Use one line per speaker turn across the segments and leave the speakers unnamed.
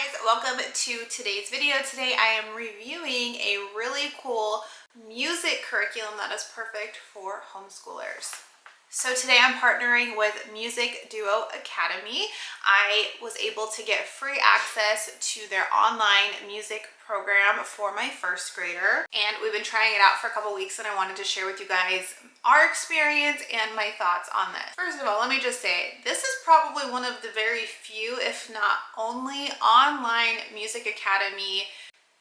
guys, welcome to today's video. Today I am reviewing a really cool music curriculum that is perfect for homeschoolers. So today I'm partnering with Music Duo Academy. I was able to get free access to their online music program for my first grader, and we've been trying it out for a couple weeks, and I wanted to share with you guys our experience and my thoughts on this. First of all, let me just say, this is probably one of the very few, if not only, online music academy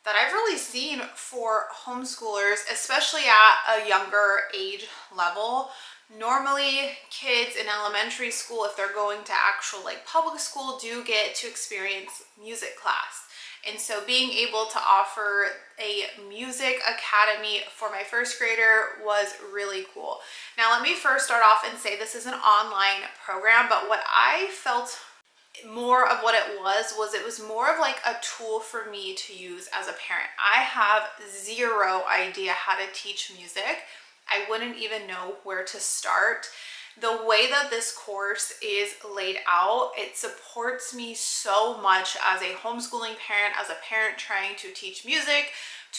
that I've really seen for homeschoolers, especially at a younger age level. Normally, kids in elementary school, if they're going to actual public school, do get to experience music class. And so being able to offer a music academy for my first grader was really cool. Now, let me first start off and say this is an online program, but what I felt more of what it was more of like a tool for me to use as a parent. I have zero idea how to teach music. I wouldn't even know where to start. The way that this course is laid out, it supports me so much as a homeschooling parent, as a parent trying to teach music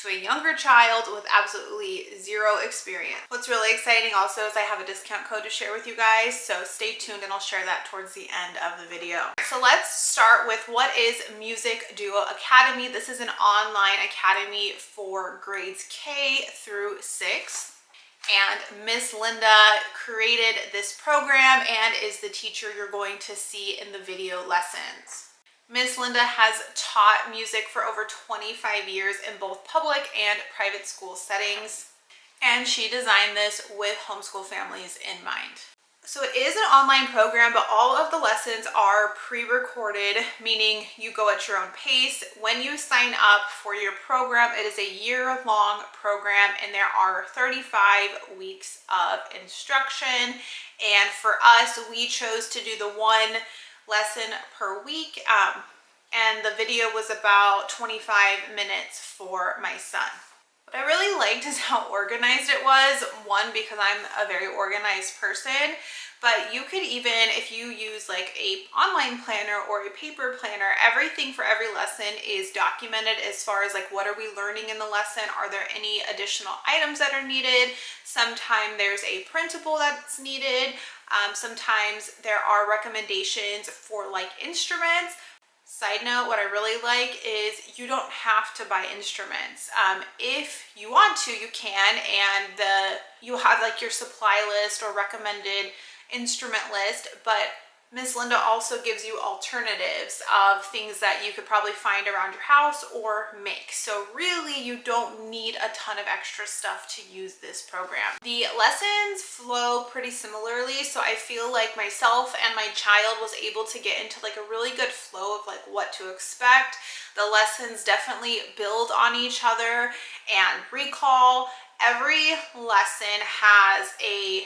to a younger child with absolutely zero experience. What's really exciting also is I have a discount code to share with you guys, so stay tuned and I'll share that towards the end of the video. So let's start with what is Music Duo Academy. This is an online academy for grades K through 6. And Miss Linda created this program and is the teacher you're going to see in the video lessons. Miss Linda has taught music for over 25 years in both public and private school settings, and she designed this with homeschool families in mind. So it is an online program, but all of the lessons are pre-recorded, meaning you go at your own pace. When you sign up for your program, it is a year-long program, and there are 35 weeks of instruction. And for us, we chose to do the one lesson per week, and the video was about 25 minutes for my son. What I really liked is how organized it was. One, because I'm a very organized person, but you could even, if you use like a online planner or a paper planner, everything for every lesson is documented as far as like what are we learning in the lesson, are there any additional items that are needed. Sometimes there's a printable that's needed. Sometimes there are recommendations for like instruments. Side note, what I really like is you don't have to buy instruments. If you want to, you can, and you have like your supply list or recommended instrument list, but Miss Linda also gives you alternatives of things that you could probably find around your house or make. So really, you don't need a ton of extra stuff to use this program. The lessons flow pretty similarly, so I feel like myself and my child was able to get into like a really good flow of like what to expect. The lessons definitely build on each other and recall. Every lesson has a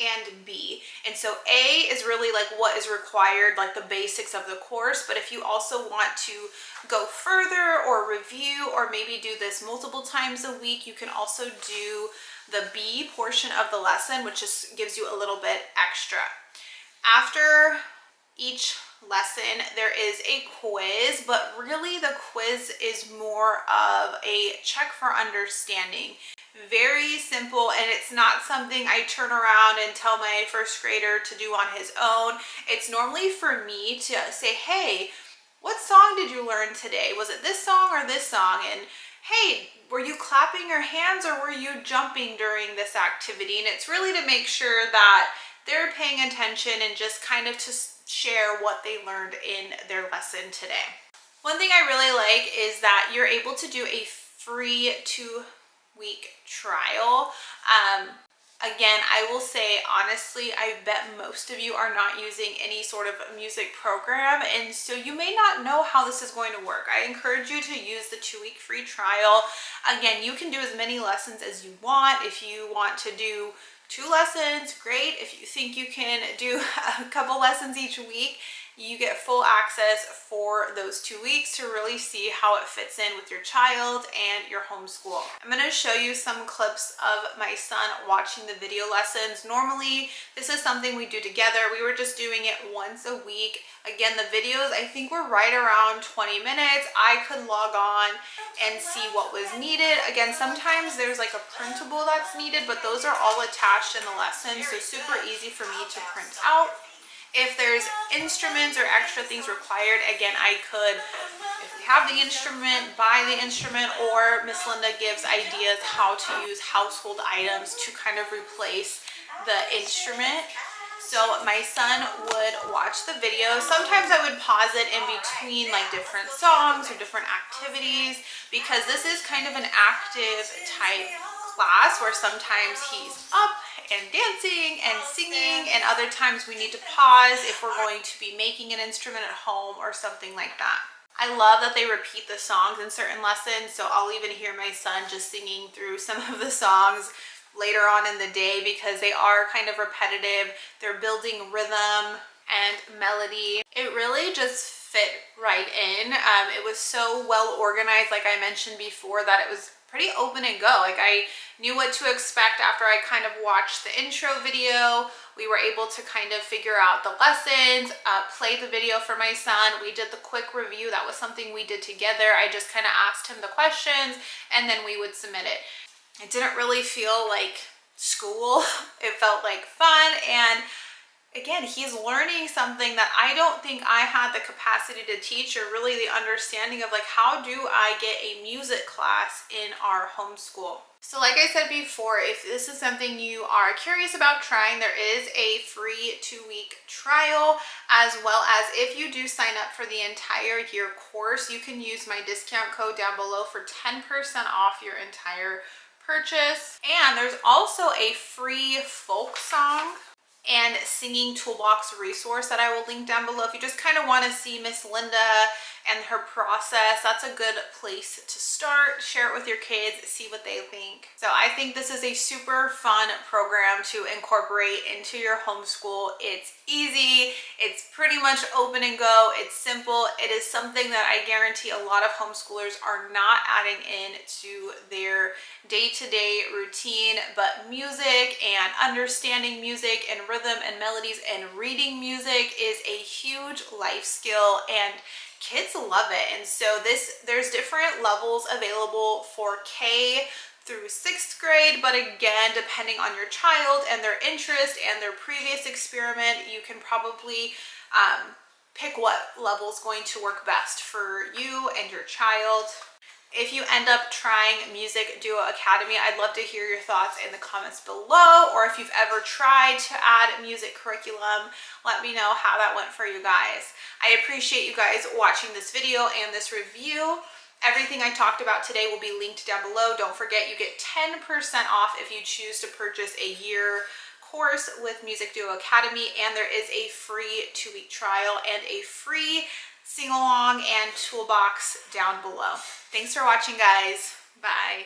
and B. And so A is really like what is required, like the basics of the course. But if you also want to go further or review or maybe do this multiple times a week, you can also do the B portion of the lesson, which just gives you a little bit extra. After each lesson, there is a quiz, but really the quiz is more of a check for understanding. Very simple, and it's not something I turn around and tell my first grader to do on his own. It's normally for me to say, hey, what song did you learn today? Was it this song or this song? And hey, were you clapping your hands or were you jumping during this activity? And it's really to make sure that they're paying attention and just kind of to share what they learned in their lesson today. One thing I really like is that you're able to do a free 2-week trial. Again, I will say honestly, I bet most of you are not using any sort of music program, and so you may not know how this is going to work. I encourage you to use the 2-week free trial. Again, you can do as many lessons as you want. If you want to do 2 lessons, great. If you think you can do a couple lessons each week, you get full access for those 2 weeks to really see how it fits in with your child and your homeschool. I'm going to show you some clips of my son watching the video lessons. Normally, this is something we do together. We were just doing it once a week. Again, the videos, I think, were right around 20 minutes. I could log on and see what was needed. Again, sometimes there's like a printable that's needed, but those are all attached in the lesson, so super easy for me to print out. If there's instruments or extra things required, again, I could, if we have the instrument, buy the instrument, or Miss Linda gives ideas how to use household items to kind of replace the instrument. So my son would watch the video. Sometimes I would pause it in between like different songs or different activities, because this is kind of an active type class where sometimes he's up and dancing and singing, and other times we need to pause if we're going to be making an instrument at home or something like that. I love that they repeat the songs in certain lessons, so I'll even hear my son just singing through some of the songs later on in the day because they are kind of repetitive. They're building rhythm and melody. It really just fit right in. It was so well organized, like I mentioned before, that it was pretty open and go. Like I knew what to expect after I kind of watched the intro video. We were able to kind of figure out the lessons, play the video for my son. We did the quick review. That was something we did together. I just kind of asked him the questions and then we would submit it. It didn't really feel like school. It felt like fun, and again, he's learning something that I don't think I had the capacity to teach, or really the understanding of like, how do I get a music class in our homeschool? So like I said before, if this is something you are curious about trying, there is a free 2-week trial, as well as if you do sign up for the entire year course, you can use my discount code down below for 10% off your entire purchase. And there's also a free folk song and singing toolbox resource that I will link down below. If you just kind of want to see Miss Linda and her process, that's a good place to start. Share it with your kids, see what they think. So I think this is a super fun program to incorporate into your homeschool. It's easy, it's pretty much open and go, it's simple. It is something that I guarantee a lot of homeschoolers are not adding in to their day-to-day routine, but music and understanding music and rhythm and melodies and reading music is a huge life skill, and kids love it. And so there's different levels available for K through 6th grade, but again, depending on your child and their interest and their previous experiment, you can probably pick what level is going to work best for you and your child. If you end up trying Music Duo Academy, I'd love to hear your thoughts in the comments below, or if you've ever tried to add music curriculum, let me know how that went for you guys. I appreciate you guys watching this video and this review. Everything I talked about today will be linked down below. Don't forget, you get 10% off if you choose to purchase a year course with Music Duo Academy, and there is a free 2-week trial and a free sing-along and toolbox down below. Thanks for watching, guys. Bye.